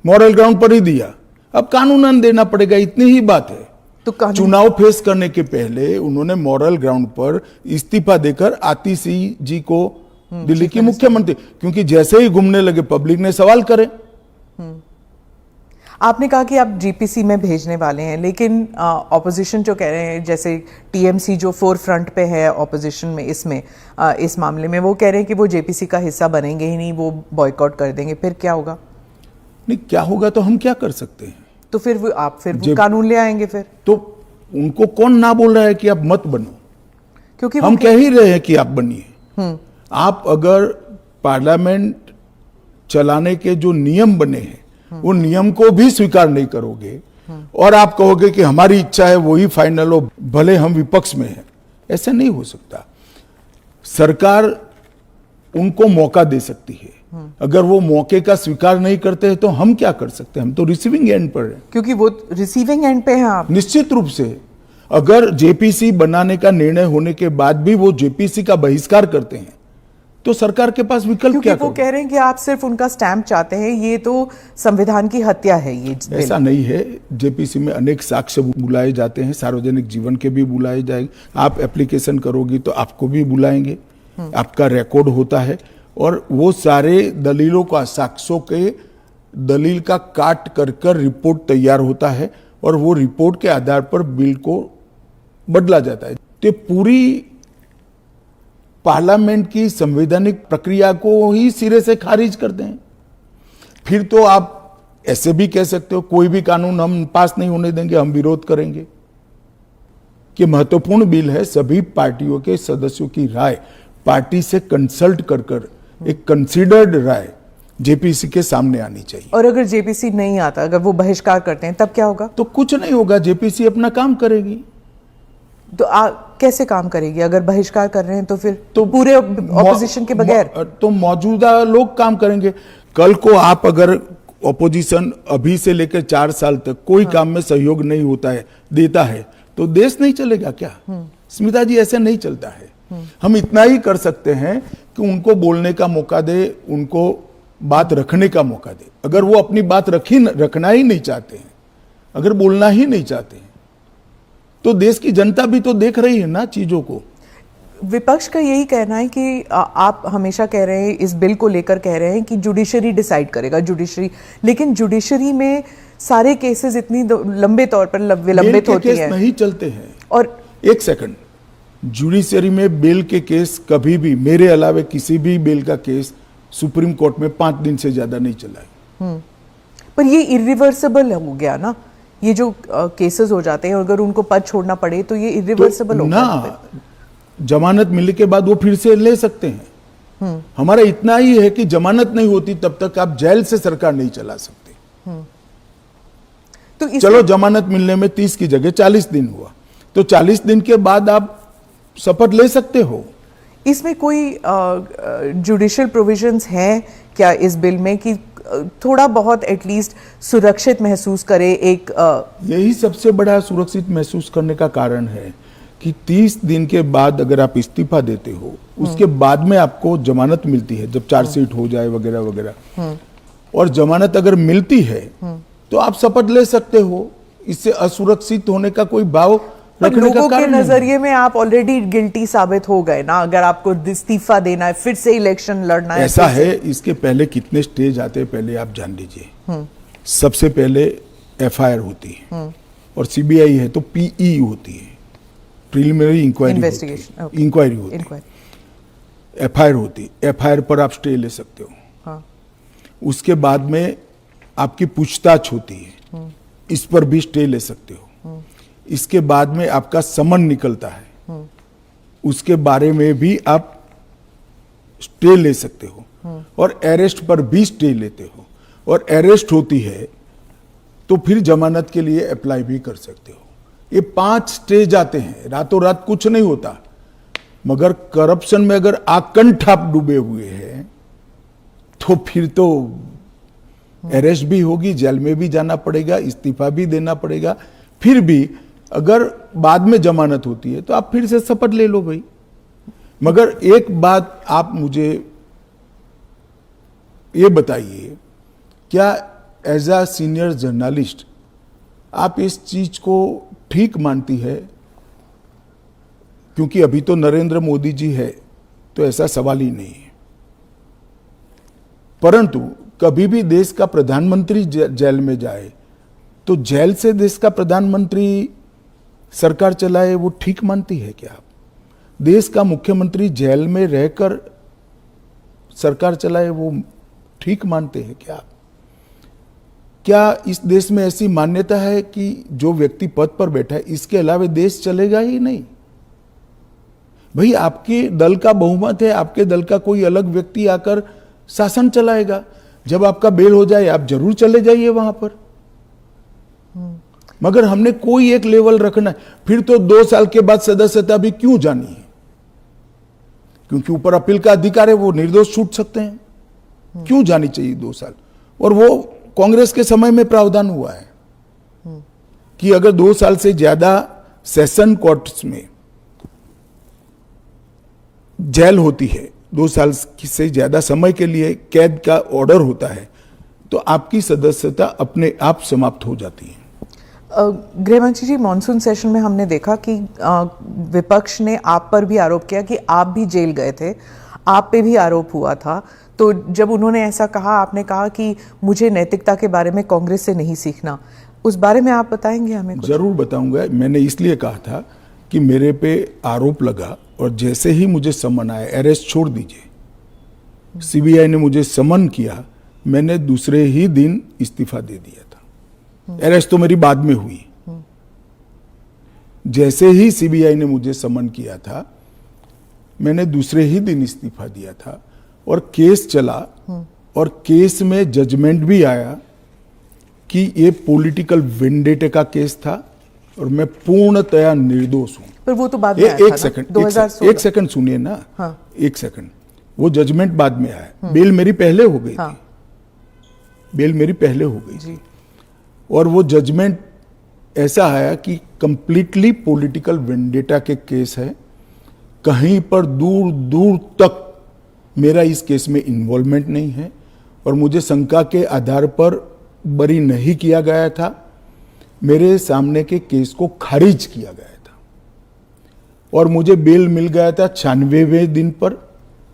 मॉरल ग्राउंड पर ही दिया। अब कानूनन देना पड़ेगा, इतनी ही बात है। तो चुनाव फेस करने के पहले उन्होंने मॉरल ग्राउंड पर इस्तीफा देकर आतिशी जी को दिल्ली की मुख्यमंत्री, क्योंकि जैसे ही घूमने लगे पब्लिक ने सवाल करे। आपने कहा कि आप जीपीसी में भेजने वाले हैं, लेकिन ऑपोजिशन जो कह रहे हैं, जैसे टीएमसी जो फोर फ्रंट पे है ऑपोजिशन में, इसमें इस मामले में वो कह रहे हैं कि वो जेपीसी का हिस्सा बनेंगे ही नहीं, वो बॉयकॉट कर देंगे। फिर क्या होगा? नहीं, क्या होगा तो हम क्या कर सकते हैं? तो फिर वो कानून ले आएंगे फिर? तो उनको कौन ना बोल रहा है कि आप मत बनो, क्योंकि हम कह ही रहे हैं कि आप बनिए। आप अगर पार्लियामेंट चलाने के जो नियम बने हैं वो नियम को भी स्वीकार नहीं करोगे और आप कहोगे कि हमारी इच्छा है वही फाइनल हो, भले हम विपक्ष में हैं, ऐसा नहीं हो सकता। सरकार उनको मौका दे सकती है, अगर वो मौके का स्वीकार नहीं करते हैं तो हम क्या कर सकते हैं? हम तो रिसीविंग एंड पर हैं। क्योंकि वो रिसीविंग एंड पे हैं आप। निश्चित रूप से अगर जेपीसी बनाने का निर्णय होने के बाद भी वो जेपीसी का बहिष्कार करते हैं तो सरकार के पास विकल्प क्योंकि क्या वो होगा? कह रहे हैं कि आप सिर्फ उनका स्टैंप चाहते हैं, ये तो संविधान की हत्या है ये बिल। ऐसा नहीं है। जेपीसी में अनेक साक्ष्य बुलाए जाते हैं, सार्वजनिक जीवन के भी बुलाए जाएंगे। आप एप्लीकेशन करोगी तो आपको भी बुलाएंगे, आपका रिकॉर्ड होता है और वो सारे दलीलों का, साक्ष्यों के दलील का काट कर कर रिपोर्ट तैयार होता है और वो रिपोर्ट के आधार पर बिल को बदला जाता है। तो पूरी पार्लियामेंट की संवैधानिक प्रक्रिया को ही सिरे से खारिज कर दें। फिर तो आप ऐसे भी कह सकते हो कोई भी कानून हम पास नहीं होने देंगे, हम विरोध करेंगे। कि महत्वपूर्ण बिल है, सभी पार्टियों के सदस्यों की राय पार्टी से कंसल्ट कर कर एक कंसीडर्ड राय जेपीसी के सामने आनी चाहिए। और अगर जेपीसी नहीं आता, अगर वो बहिष्कार करते हैं, तब क्या होगा? तो कुछ नहीं होगा, जेपीसी अपना काम करेगी। तो कैसे काम करेगी? अगर बहिष्कार कर रहे हैं तो फिर तो पूरे ऑपोजिशन के बगैर तो मौजूदा लोग काम करेंगे। कल को आप अगर ऑपोजिशन अभी से लेकर 4 साल तक कोई काम में सहयोग नहीं होता है, देता है, तो देश नहीं चलेगा क्या? स्मिता जी, ऐसे नहीं चलता है। हम इतना ही कर सकते हैं कि उनको बोलने का मौका दे, उनको बात रखने का मौका दे। अगर वो अपनी बात रखना ही नहीं चाहते हैं, अगर बोलना ही नहीं चाहते हैं, तो देश की जनता भी तो देख रही है ना चीजों को। विपक्ष का यही कहना है कि आप हमेशा कह रहे हैं, इस बिल को लेकर कह रहे हैं कि जुडिशरी डिसाइड करेगा, जुडिशरी। लेकिन जुडिशरी में सारे केसेस इतनी लंबे तौर पर विलंबित होती हैं, नहीं चलते हैं। और एक सेकंड, जुडिशरी में बिल के केस कभी भी, मेरे अलावे किसी भी बिल का केस सुप्रीम कोर्ट में 5 दिन से ज्यादा नहीं चला है। पर ये इरिवर्सिबल हो गया ना, ये जो केसेस हो जाते हैं, अगर उनको पद छोड़ना पड़े तो ये इरिवर्सिबल होगा ना। जमानत मिलने के बाद वो फिर से ले सकते हैं। हमारा इतना ही है कि जमानत नहीं होती तब तक आप जेल से सरकार नहीं चला सकते। तो चलो, जमानत मिलने में 30 की जगह 40 दिन हुआ, तो 40 दिन के बाद आप शपथ ले सकते हो। इसमें कोई जुडिशियल प्रोविजंस हैं क्या इस बिल में कि थोड़ा बहुत एटलीस्ट सुरक्षित महसूस करे एक यही सबसे बड़ा सुरक्षित महसूस करने का कारण है कि 30 दिन के बाद अगर आप इस्तीफा देते हो, उसके बाद में आपको जमानत मिलती है, जब चार्जशीट हो जाए वगैरह वगैरह, और जमानत अगर मिलती है तो आप शपथ ले सकते हो। इससे असुरक्षित होने का कोई भाव रखने का लोगों के कारण नहीं। नजरिए में आप ऑलरेडी गिल्टी साबित हो गए ना, अगर आपको इस्तीफा देना है, फिर से इलेक्शन लड़ना है। ऐसा है, इसके पहले कितने स्टेज आते हैं पहले आप जान लीजिए। सबसे पहले एफआईआर होती है और सीबीआई है तो पीई होती है, प्रिलिमिनरी इंक्वायरी होती है, एफआईआर होती है। एफआईआर पर आप स्टे ले सकते हो। हाँ। उसके बाद में आपकी पूछताछ होती है, इस पर भी स्टे ले सकते हो। इसके बाद में आपका समन निकलता है, उसके बारे में भी आप स्टे ले सकते हो, और अरेस्ट पर भी स्टे लेते हो, और अरेस्ट होती है तो फिर जमानत के लिए अप्लाई भी कर सकते हो। ये 5 स्टेज आते हैं, रातों रात कुछ नहीं होता। मगर करप्शन में अगर आकंठ आप डूबे हुए हैं तो फिर तो अरेस्ट भी होगी, जेल में भी जाना पड़ेगा, इस्तीफा भी देना पड़ेगा। फिर भी अगर बाद में जमानत होती है तो आप फिर से शपथ ले लो भाई। मगर एक बात आप मुझे ये बताइए, क्या एज अ सीनियर जर्नलिस्ट आप इस चीज को ठीक मानती है? क्योंकि अभी तो नरेंद्र मोदी जी है तो ऐसा सवाल ही नहीं है, परंतु कभी भी देश का प्रधानमंत्री जेल में जाए तो जेल से देश का प्रधानमंत्री सरकार चलाए, वो ठीक मानती है क्या आप? देश का मुख्यमंत्री जेल में रहकर सरकार चलाए, वो ठीक मानते हैं क्या आप? क्या इस देश में ऐसी मान्यता है कि जो व्यक्ति पद पर बैठा है इसके अलावा देश चलेगा ही नहीं? भाई, आपके दल का बहुमत है, आपके दल का कोई अलग व्यक्ति आकर शासन चलाएगा। जब आपका बेल हो जाए आप जरूर चले जाइए वहां पर। मगर हमने कोई एक लेवल रखना है। फिर तो 2 साल के बाद सदस्यता भी क्यों जानी है? क्योंकि ऊपर अपील का अधिकार है, वो निर्दोष छूट सकते हैं। क्यों जानी चाहिए 2 साल? और वो कांग्रेस के समय में प्रावधान हुआ है कि अगर 2 साल से ज्यादा सेशन कोर्ट्स में जेल होती है, 2 साल से ज्यादा समय के लिए कैद का ऑर्डर होता है, तो आपकी सदस्यता अपने आप समाप्त हो जाती है। गृहमंत्री जी, मॉनसून सेशन में हमने देखा कि विपक्ष ने आप पर भी आरोप किया कि आप भी जेल गए थे, आप पे भी आरोप हुआ था। तो जब उन्होंने ऐसा कहा, आपने कहा कि मुझे नैतिकता के बारे में कांग्रेस से नहीं सीखना, उस बारे में आप बताएंगे हमें कुछ? जरूर बताऊंगा। मैंने इसलिए कहा था कि मेरे पे आरोप लगा और जैसे ही मुझे समन आया, अरेस्ट छोड़ दीजिए, सीबीआई ने मुझे समन किया, मैंने दूसरे ही दिन इस्तीफा दे दिया था। अरेस्ट तो मेरी बाद में हुई। जैसे ही सीबीआई ने मुझे समन किया था, मैंने दूसरे ही दिन इस्तीफा दिया था और केस चला और केस में जजमेंट भी आया कि ये पॉलिटिकल वेंडेटे का केस था और मैं पूर्णतया निर्दोष हूं। पर वो तो बाद में आया एक था सेकंड, ना? 2016। एक सेकंड सुनिए ना। हाँ। एक सेकंड, वो जजमेंट बाद में आया। बेल मेरी पहले हो गई हाँ। थी, बेल मेरी पहले हो गई जी। थी और वो जजमेंट ऐसा आया कि कंप्लीटली पॉलिटिकल वेंडेटा के केस है, कहीं पर दूर दूर तक मेरा इस केस में इन्वॉल्वमेंट नहीं है और मुझे शंका के आधार पर बरी नहीं किया गया था। मेरे सामने के केस को खारिज किया गया था और मुझे बेल मिल गया था 96वें दिन पर।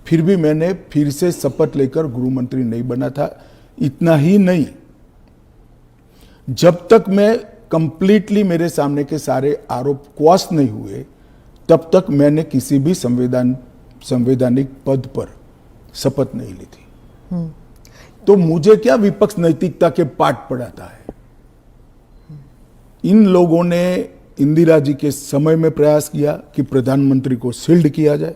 फिर भी मैंने फिर से शपथ लेकर गृह मंत्री नहीं बना था। इतना ही नहीं, जब तक मैं कंप्लीटली मेरे सामने के सारे आरोप क्वाश नहीं हुए, तब तक मैंने किसी भी संवैधानिक पद पर शपथ नहीं ली थी। तो मुझे क्या विपक्ष नैतिकता के पाठ पढ़ाता है? इन लोगों ने इंदिरा जी के समय में प्रयास किया कि प्रधानमंत्री को शील्ड किया जाए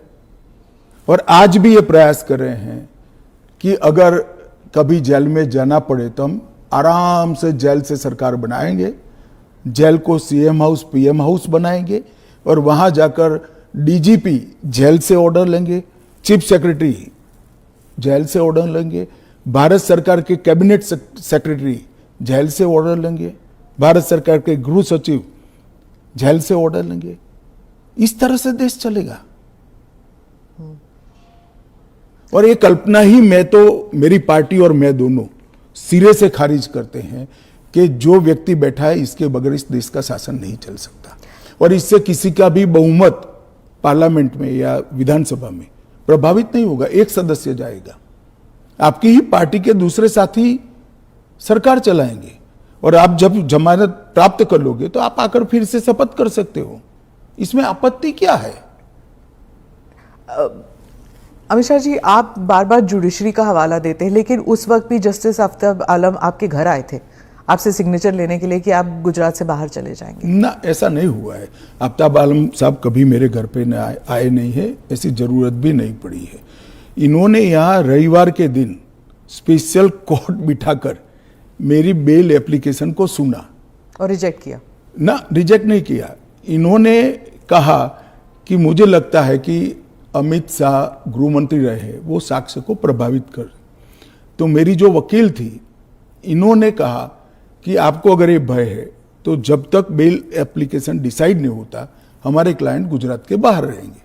और आज भी ये प्रयास कर रहे हैं कि अगर कभी जेल में जाना पड़े तो हम आराम से जेल से सरकार बनाएंगे, जेल को सीएम हाउस पीएम हाउस बनाएंगे और वहां जाकर डीजीपी जेल से ऑर्डर लेंगे, चीफ सेक्रेटरी जेल से ऑर्डर लेंगे, भारत सरकार के कैबिनेट सेक्रेटरी जेल से ऑर्डर लेंगे, भारत सरकार के गृह सचिव जेल से ऑर्डर लेंगे। इस तरह से देश चलेगा। और ये कल्पना ही मैं तो, मेरी पार्टी और मैं दोनों सिरे से खारिज करते हैं कि जो व्यक्ति बैठा है इसके बगैर इस देश का शासन नहीं चल सकता और इससे किसी का भी बहुमत पार्लियामेंट में या विधानसभा में प्रभावित नहीं होगा। एक सदस्य जाएगा, आपकी ही पार्टी के दूसरे साथी सरकार चलाएंगे और आप जब जमानत प्राप्त कर लोगे तो आप आकर फिर से शपथ कर सकते हो। इसमें आपत्ति क्या है? अमित शाह जी, आप बार बार जुडिशरी का हवाला देते हैं, लेकिन उस वक्त भी जस्टिस आफ्ताब आलम आपके घर आए थे आपसे सिग्नेचर लेने के लिए कि आप गुजरात से बाहर चले जाएंगे। ना, ऐसा नहीं हुआ है। आफ्ताब आलम साहब कभी मेरे घर पे आए नहीं है, ऐसी जरूरत भी नहीं पड़ी है। इन्होंने यहाँ रविवार के दिन स्पेशल कोर्ट बिठाकर मेरी बेल एप्लीकेशन को सुना और रिजेक्ट किया? ना, रिजेक्ट नहीं किया। इन्होंने कहा कि मुझे लगता है कि अमित शाह गृह मंत्री रहे, वो साक्ष्य को प्रभावित कर। तो मेरी जो वकील थी, इन्होंने कहा कि आपको अगर ये भय है तो जब तक बेल एप्लीकेशन डिसाइड नहीं होता हमारे क्लाइंट गुजरात के बाहर रहेंगे।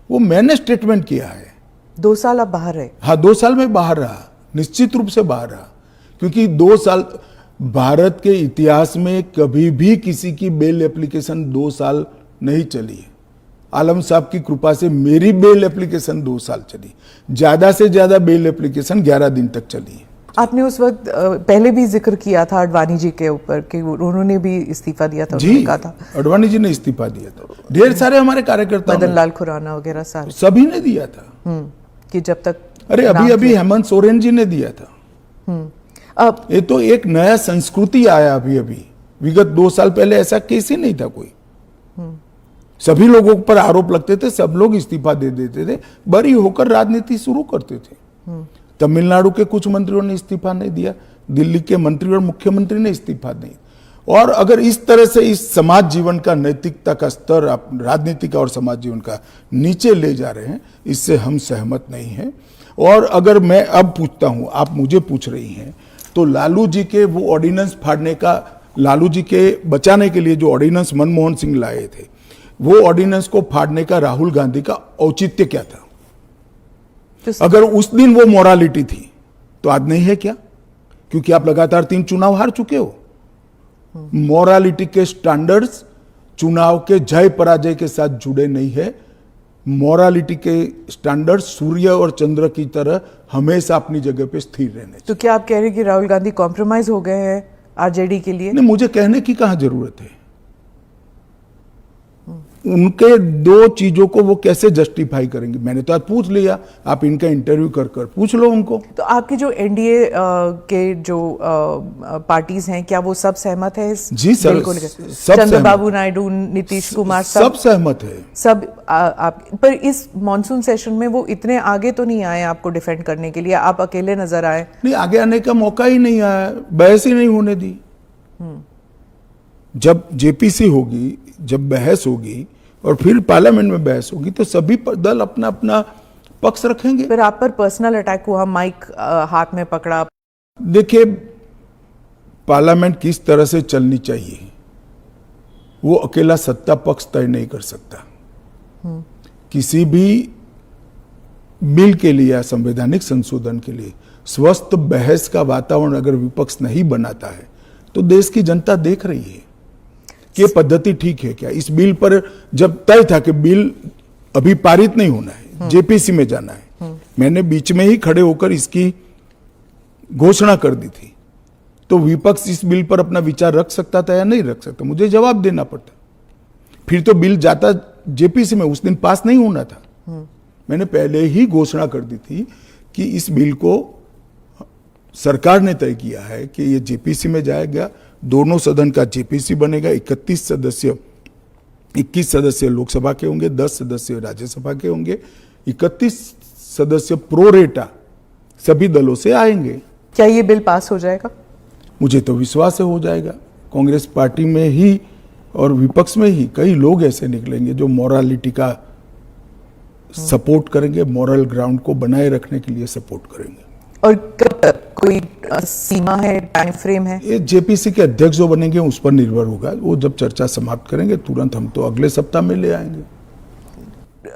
वो मैंने स्टेटमेंट किया है। 2 साल आप बाहर रहे? हाँ, 2 साल में बाहर रहा, निश्चित रूप से बाहर रहा, क्योंकि 2 साल भारत के इतिहास में कभी भी किसी की बेल एप्लीकेशन 2 साल नहीं चली है। आलम साहब की कृपा से मेरी बेल एप्लीकेशन 2 साल चली, ज्यादा से ज्यादा बेल एप्लीकेशन 11 दिन तक चली है। आपने उस वक्त पहले भी जिक्र किया था अडवाणी जी के ऊपर कि उन्होंने भी इस्तीफा दिया था। जी, कहा था अडवाणी जी ने इस्तीफा दिया था, ढेर सारे हमारे कार्यकर्ता, मदन लाल खुराना वगैरह सारे, सभी ने दिया था। कि जब तक, अरे अभी हेमंत सोरेन जी ने दिया था। ये तो एक नया संस्कृति आया अभी। विगत 2 साल पहले ऐसा केस ही नहीं था कोई। सभी लोगों पर आरोप लगते थे, सब लोग इस्तीफा दे देते थे, बरी होकर राजनीति शुरू करते थे। तमिलनाडु के कुछ मंत्रियों ने इस्तीफा नहीं दिया, दिल्ली के मंत्री और मुख्यमंत्री ने इस्तीफा नहीं। और अगर इस तरह से इस समाज जीवन का, नैतिकता का स्तर आप राजनीति का और समाज जीवन का नीचे ले जा रहे हैं, इससे हम सहमत नहीं हैं। और अगर मैं अब पूछता हूं, आप मुझे पूछ रही हैं, तो लालू जी के वो ऑर्डिनेंस फाड़ने का, लालू जी के बचाने के लिए जो ऑर्डिनेंस मनमोहन सिंह लाए थे, वो ऑर्डिनेंस को फाड़ने का राहुल गांधी का औचित्य क्या था? तो अगर उस दिन वो मोरालिटी थी तो आज नहीं है क्या? क्योंकि आप लगातार 3 चुनाव हार चुके हो। मोरालिटी के स्टैंडर्ड्स चुनाव के जय पराजय के साथ जुड़े नहीं है। मोरालिटी के स्टैंडर्ड सूर्य और चंद्र की तरह हमेशा अपनी जगह पे स्थिर रहने चाहिए। तो क्या आप कह रहे हैं कि राहुल गांधी कॉम्प्रोमाइज हो गए हैं आरजेडी के लिए? नहीं, मुझे कहने की कहां जरूरत है। उनके 2 चीजों को वो कैसे जस्टिफाई करेंगे? मैंने तो आज पूछ लिया, आप इनका इंटरव्यू कर कर पूछ लो उनको। तो आपके जो एनडीए के जो पार्टीज हैं, क्या वो सब सहमत है इस जी सर, बिल को लेकर? सब चंद्रबाबू नायडू, नीतीश कुमार, सब सहमत है। सब आप पर इस मॉनसून सेशन में वो इतने आगे तो नहीं आए आपको डिफेंड करने के लिए, आप अकेले नजर आए। नहीं, आगे आने का मौका ही नहीं आया, बहस ही नहीं होने दी। जब जेपीसी होगी, जब बहस होगी और फिर पार्लियामेंट में बहस होगी तो सभी दल अपना अपना पक्ष रखेंगे। फिर आप पर पर्सनल अटैक हुआ, माइक हाथ में पकड़ा। देखिए, पार्लियामेंट किस तरह से चलनी चाहिए वो अकेला सत्ता पक्ष तय नहीं कर सकता। किसी भी बिल के लिए या संवैधानिक संशोधन के लिए स्वस्थ बहस का वातावरण अगर विपक्ष नहीं बनाता है तो देश की जनता देख रही है कि ये पद्धति ठीक है क्या। इस बिल पर जब तय था कि बिल अभी पारित नहीं होना है, जेपीसी में जाना है, मैंने बीच में ही खड़े होकर इसकी घोषणा कर दी थी, तो विपक्ष इस बिल पर अपना विचार रख सकता था या नहीं रख सकता, मुझे जवाब देना पड़ता। फिर तो बिल जाता जेपीसी में, उस दिन पास नहीं होना था। मैंने पहले ही घोषणा कर दी थी कि इस बिल को सरकार ने तय किया है कि ये जेपीसी में जाएगा, दोनों सदन का जेपीसी बनेगा, 21 सदस्य लोकसभा के होंगे, 10 सदस्य राज्यसभा के होंगे, 31 सदस्य प्रोरेटा सभी दलों से आएंगे। क्या ये बिल पास हो जाएगा? मुझे तो विश्वास है हो जाएगा। कांग्रेस पार्टी में ही और विपक्ष में ही कई लोग ऐसे निकलेंगे जो मोरालिटी का सपोर्ट करेंगे, मोरल ग्राउंड को बनाए रखने के लिए सपोर्ट करेंगे। और कब तक, कोई सीमा है, टाइम फ्रेम है? ये जेपीसी के अध्यक्ष जो बनेंगे उस पर निर्भर होगा। वो जब चर्चा समाप्त करेंगे तुरंत हम तो अगले सप्ताह में ले आएंगे।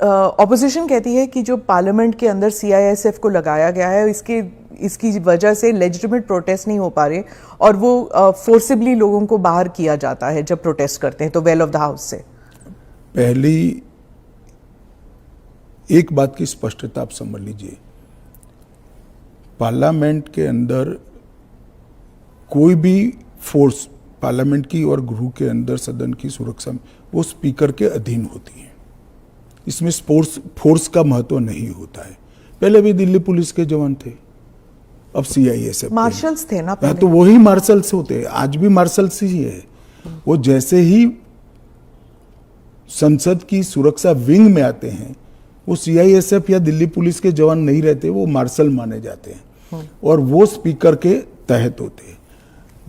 ऑपोजिशन कहती है कि जो पार्लियामेंट के अंदर सीआईएसएफ को लगाया गया है, इसकी वजह से लेजिटिमेट प्रोटेस्ट नहीं हो पा रहे और वो फोर्सिबली लोगों को बाहर किया जाता है जब प्रोटेस्ट करते हैं तो वेल ऑफ द हाउस से। पहली एक बात की स्पष्टता आप समझ लीजिए, पार्लियामेंट के अंदर कोई भी फोर्स पार्लियामेंट की और गृह के अंदर सदन की सुरक्षा में वो स्पीकर के अधीन होती है। इसमें फोर्स का महत्व नहीं होता है। पहले भी दिल्ली पुलिस के जवान थे, अब सीआईएसएफ मार्शल्स थे ना पहले। तो वही मार्शल्स होते हैं, आज भी मार्शल्स ही है। वो जैसे ही संसद की सुरक्षा विंग में आते हैं वो सीआईएसएफ या दिल्ली पुलिस के जवान नहीं रहते, वो मार्शल माने जाते हैं और वो स्पीकर के तहत होते हैं।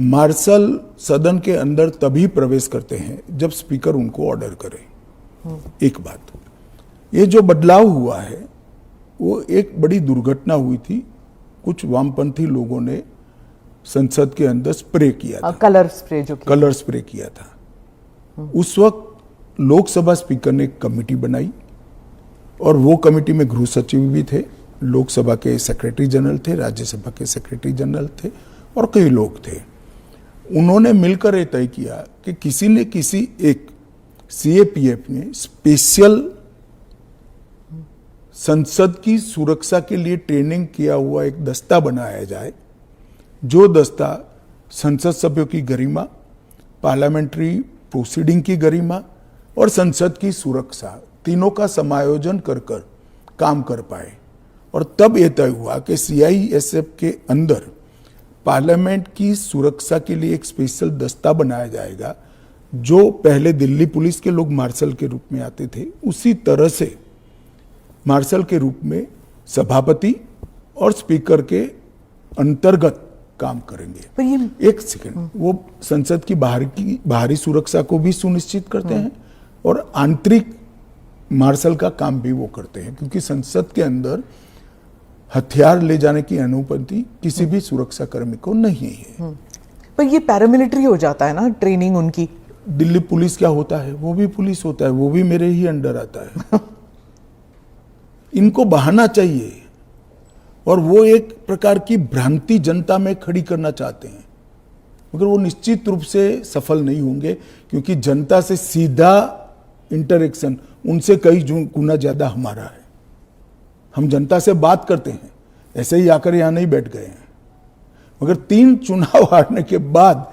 मार्शल सदन के अंदर तभी प्रवेश करते हैं जब स्पीकर उनको ऑर्डर करे। एक बात, ये जो बदलाव हुआ है वो एक बड़ी दुर्घटना हुई थी। कुछ वामपंथी लोगों ने संसद के अंदर स्प्रे किया था, कलर स्प्रे किया था। उस वक्त लोकसभा स्पीकर ने एक कमेटी बनाई और वो कमेटी में गृह सचिव भी थे, लोकसभा के सेक्रेटरी जनरल थे, राज्यसभा के सेक्रेटरी जनरल थे और कई लोग थे। उन्होंने मिलकर ये तय किया कि किसी ने किसी एक सीएपीएफ में स्पेशल संसद की सुरक्षा के लिए ट्रेनिंग किया हुआ एक दस्ता बनाया जाए, जो दस्ता संसद सभ्यों की गरिमा, पार्लियामेंट्री प्रोसीडिंग की गरिमा और संसद की सुरक्षा तीनों का समायोजन कर कर काम कर पाए। और तब यह तय हुआ कि सीआईएसएफ के अंदर पार्लियामेंट की सुरक्षा के लिए एक स्पेशल दस्ता बनाया जाएगा, जो पहले दिल्ली पुलिस के लोग मार्शल के रूप में आते थे, उसी तरह से मार्शल के रूप में सभापति और स्पीकर के अंतर्गत काम करेंगे। पर ये एक सेकंड, वो संसद की बाहरी सुरक्षा को भी सुनिश्चित करते हैं और आंतरिक मार्शल का काम भी वो करते हैं, क्योंकि संसद के अंदर हथियार ले जाने की अनुमति किसी भी सुरक्षा कर्मी को नहीं है। पर ये पैरामिलिट्री हो जाता है ना ट्रेनिंग उनकी। दिल्ली पुलिस क्या होता है, वो भी पुलिस होता है, वो भी मेरे ही अंडर आता है। इनको बहाना चाहिए और वो एक प्रकार की भ्रांति जनता में खड़ी करना चाहते हैं, मगर वो निश्चित रूप से सफल नहीं होंगे, क्योंकि जनता से सीधा इंटरेक्शन उनसे कई गुना ज्यादा हमारा है। हम जनता से बात करते हैं, ऐसे ही आकर यहां नहीं बैठ गए हैं। मगर 3 चुनाव हारने के बाद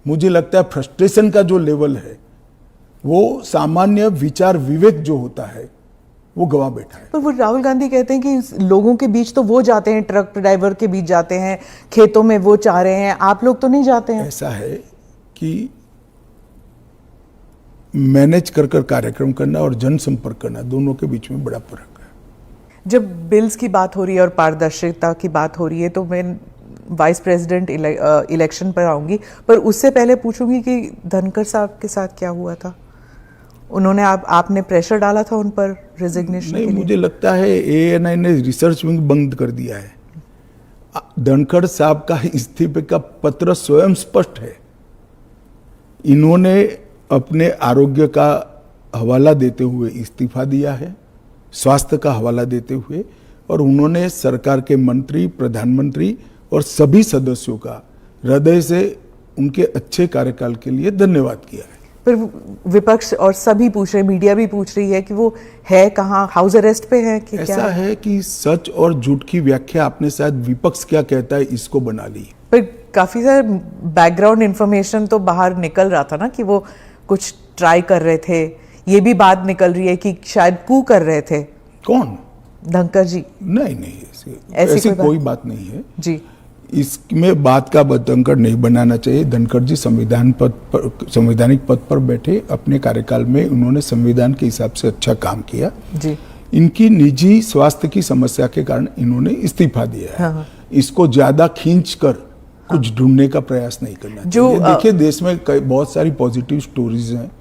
मुझे लगता है फ्रस्ट्रेशन का जो लेवल है, वो सामान्य विचार विवेक जो होता है वो गवा बैठा है। पर वो राहुल गांधी कहते हैं कि लोगों के बीच तो वो जाते हैं, ट्रक ड्राइवर के बीच जाते हैं, खेतों में वो चाह रहे हैं, आप लोग तो नहीं जाते हैं। ऐसा है कि मैनेज कर कार्यक्रम करना और जनसंपर्क करना, दोनों के बीच में बड़ा फर्क है। जब बिल्स की बात हो रही है और पारदर्शिता की बात हो रही है, तो मैं वाइस प्रेसिडेंट इलेक्शन पर आऊंगी, पर उससे पहले पूछूंगी कि धनखड़ साहब के साथ क्या हुआ था। उन्होंने आपने प्रेशर डाला था उन पर रेजिग्नेशन के लिए? मुझे लगता है ANI ने रिसर्च विंग बंद कर दिया है। धनखड़ साहब का इस्तीफे का पत्र स्वयं स्पष्ट है। इन्होंने अपने आरोग्य का हवाला देते हुए इस्तीफा दिया है, स्वास्थ्य का हवाला देते हुए, और उन्होंने सरकार के मंत्री, प्रधानमंत्री और सभी सदस्यों का हृदय से उनके अच्छे कार्यकाल के लिए धन्यवाद किया है। पर विपक्ष और सभी पूछ रहे, मीडिया भी पूछ रही है कि वो है कहाँ, हाउस अरेस्ट पे है कि ऐसा क्या? है कि सच और झूठ की व्याख्या आपने शायद विपक्ष क्या कहता है इसको बना ली। पर काफी सारे बैकग्राउंड इंफॉर्मेशन तो बाहर निकल रहा था ना कि वो कुछ ट्राई कर रहे थे। ये भी बात निकल रही है कि शायद कू कर रहे थे। कौन? धनखड़ जी? नहीं, ऐसी कोई बात नहीं है जी। इसमें बात का बतंकर नहीं बनाना चाहिए। धनखड़ जी संवैधानिक पद पर बैठे, अपने कार्यकाल में उन्होंने संविधान के हिसाब से अच्छा काम किया जी। इनकी निजी स्वास्थ्य की समस्या के कारण इन्होंने इस्तीफा दिया है। हाँ। इसको ज्यादा खींचकर कुछ ढूंढने का प्रयास नहीं करना चाहिए। देखिए, देश में बहुत सारी पॉजिटिव स्टोरीज हैं,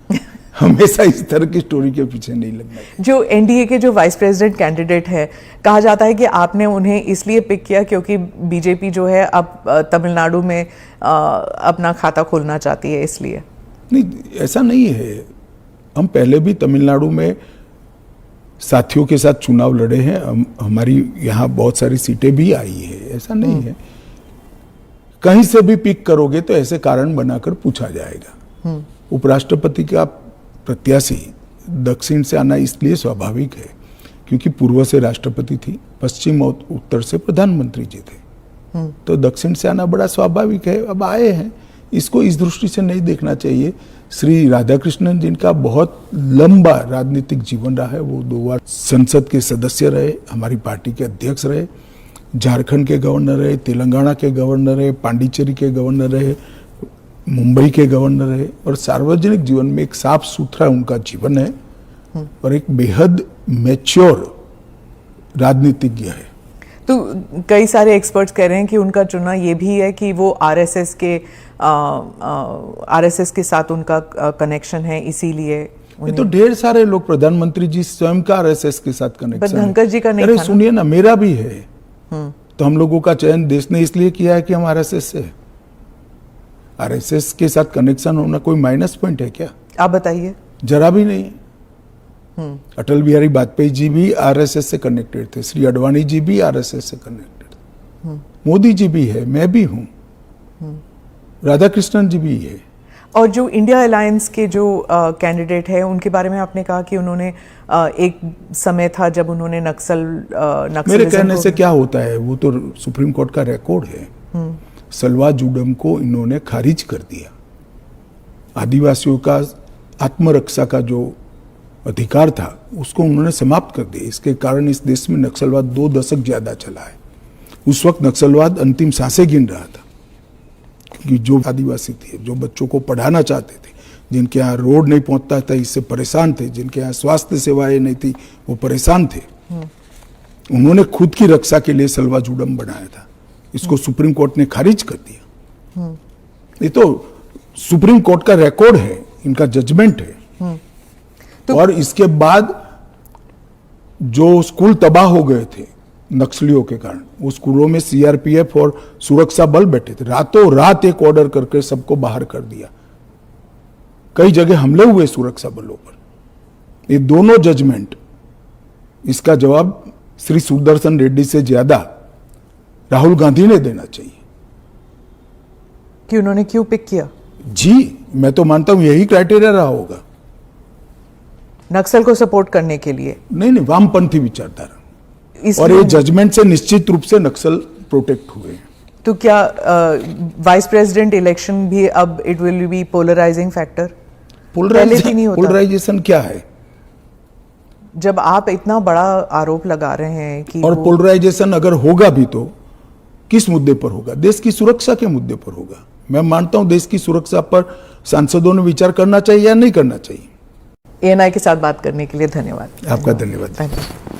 हमेशा इस तरह की स्टोरी के पीछे नहीं लगना चाहिए। जो एनडीए के जो वाइस प्रेसिडेंट कैंडिडेट है, कहा जाता है कि आपने उन्हें इसलिए पिक किया क्योंकि बीजेपी जो है अब तमिलनाडु में अपना खाता खोलना चाहती है, इसलिए। नहीं, ऐसा नहीं है। हम पहले भी तमिलनाडु में साथियों के साथ चुनाव लड़े हैं, हमारी यहाँ बहुत सारी सीटें भी आई है, ऐसा नहीं है। कहीं से भी पिक करोगे तो ऐसे कारण बनाकर पूछा जाएगा। उपराष्ट्रपति का प्रत्याशी दक्षिण से आना इसलिए स्वाभाविक है क्योंकि पूर्व से राष्ट्रपति थी, पश्चिम और उत्तर से प्रधानमंत्री जी थे, तो दक्षिण से आना बड़ा स्वाभाविक है। अब आए हैं, इसको इस दृष्टि से नहीं देखना चाहिए। श्री राधाकृष्णन जिनका बहुत लंबा राजनीतिक जीवन रहा है, वो 2 बार संसद के सदस्य रहे, हमारी पार्टी के अध्यक्ष रहे, झारखंड के गवर्नर रहे, तेलंगाना के गवर्नर रहे, पांडिचेरी के गवर्नर रहे, मुंबई के गवर्नर रहे, और सार्वजनिक जीवन में एक साफ सुथरा उनका जीवन है और एक बेहद मैच्योर राजनीतिज्ञ है। तो कई सारे एक्सपर्ट्स कह रहे हैं कि उनका चुनाव ये भी है कि वो आरएसएस के साथ उनका कनेक्शन है, इसीलिए। ये तो ढेर सारे लोग, प्रधानमंत्री जी स्वयं का आरएसएस के साथ कनेक्शन है। धनखड़ जी का नहीं। अरे सुनिए ना, मेरा भी है। तो हम लोगों का चयन देश ने इसलिए किया है कि हम आरएसएस से। आरएसएस के साथ कनेक्शन होना कोई माइनस पॉइंट है क्या? आप बताइए। जरा भी नहीं। अटल बिहारी वाजपेयी जी भी आरएसएस से कनेक्टेड थे, श्री अडवाणी जी भी आरएसएस से कनेक्टेड थे, मोदी जी भी है, मैं भी हूं, राधाकृष्णन जी भी है। और जो इंडिया अलायंस के जो कैंडिडेट है, उनके बारे में आपने कहा कि उन्होंने एक समय था जब उन्होंने नक्सलिज्म मेरे कहने से क्या होता है, वो तो सुप्रीम कोर्ट का रिकॉर्ड है। सलवा जुडम को इन्होंने खारिज कर दिया। आदिवासियों का आत्मरक्षा का जो अधिकार था उसको उन्होंने समाप्त कर दिया। इसके कारण इस देश में नक्सलवाद 2 दशक ज्यादा चला है। उस वक्त नक्सलवाद अंतिम सांसें गिन रहा था, क्योंकि जो आदिवासी थे, जो बच्चों को पढ़ाना चाहते थे, जिनके यहाँ रोड नहीं पहुंचता था, इससे परेशान थे, जिनके यहाँ स्वास्थ्य सेवाएं नहीं थी, वो परेशान थे। उन्होंने खुद की रक्षा के लिए सलवा जुडम बनाया था। इसको सुप्रीम कोर्ट ने खारिज कर दिया। ये तो सुप्रीम कोर्ट का रिकॉर्ड है, इनका जजमेंट है। और इसके बाद जो स्कूल तबाह हो गए थे नक्सलियों के कारण, वो स्कूलों में सीआरपीएफ और सुरक्षा बल बैठे थे, रातों रात एक ऑर्डर करके सबको बाहर कर दिया। कई जगह हमले हुए सुरक्षा बलों पर। ये दोनों जजमेंट, इसका जवाब श्री सुदर्शन रेड्डी से ज्यादा राहुल गांधी ने देना चाहिए कि उन्होंने क्यों पिक किया। जी, मैं तो मानता हूं यही क्राइटेरिया रहा होगा। नक्सल को सपोर्ट करने के लिए नहीं, वामपंथी विचारधारा, और इसलिए ये जजमेंट से निश्चित रूप से नक्सल प्रोटेक्ट हुए हैं। तो क्या वाइस प्रेसिडेंट इलेक्शन भी अब it will be polarising factor? पहले भी नहीं होता। पोलराइजेशन क्या है? जब आप इतना बड़ा आरोप लगा रहे हैं कि और पोलराइजेशन अगर होगा भी तो किस मुद्दे पर होगा? देश की सुरक्षा के मुद्दे पर होगा। मैं मानता हूं देश की सुरक्षा पर सांसदों ने विचार करना चाहिए या नहीं करना चाहिए। ANI के साथ बात करने के लिए धन्यवाद। आपका धन्यवाद। Thank you.